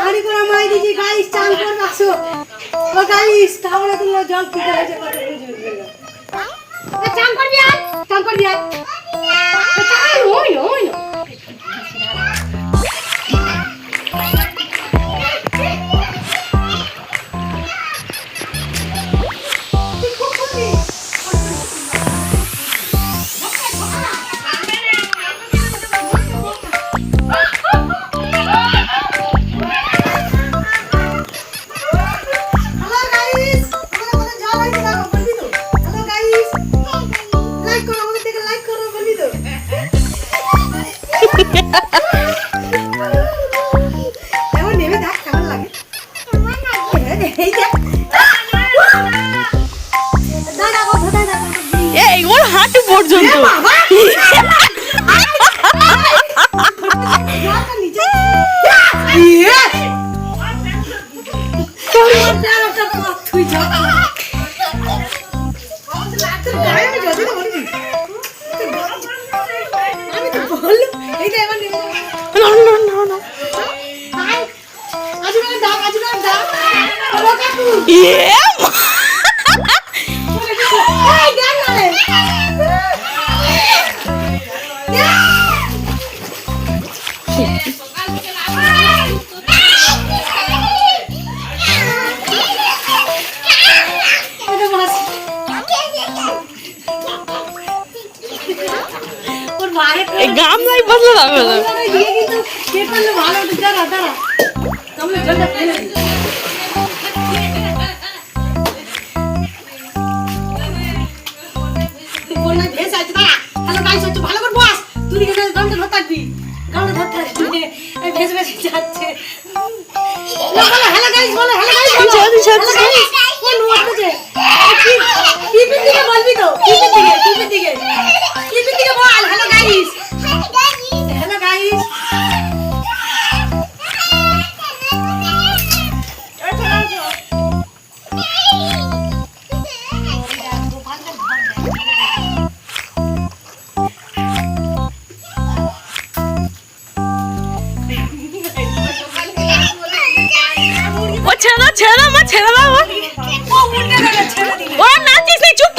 তাড়াতাড়ি করে মাই দিছি গাইস চান করে আসো ও গাইস তাহলে তুমি জল পিতে হয়েছে কত বুঝবে না চান করবি আয় চান করবি আয় চান ওই ওই হাঁটু পর্যন্ত গামলাই বদলে যাবে না কিন্তু কে করলে ভালো দাঁড়া দাঁড়া আমরা জলটা ফেলে দিই কোন ভেস আছে দাঁড়া হ্যালো গাইস হচ্ছে ভালো করে বস তুই কি গামটা ধরতে থাকবি গামটা ধরতে থাকবি এই ভেস ভেস যাচ্ছে হ্যালো গাইস বলো হ্যালো গাইস জলদি জলদি কোন ওঠছে টিপি দিকে বলবি তো টিপি দিকে বল হ্যালো গাইস হ্যালো গাইস ছেড়ে দাও মা ছেড়ে দাও ও নাচিস চুপ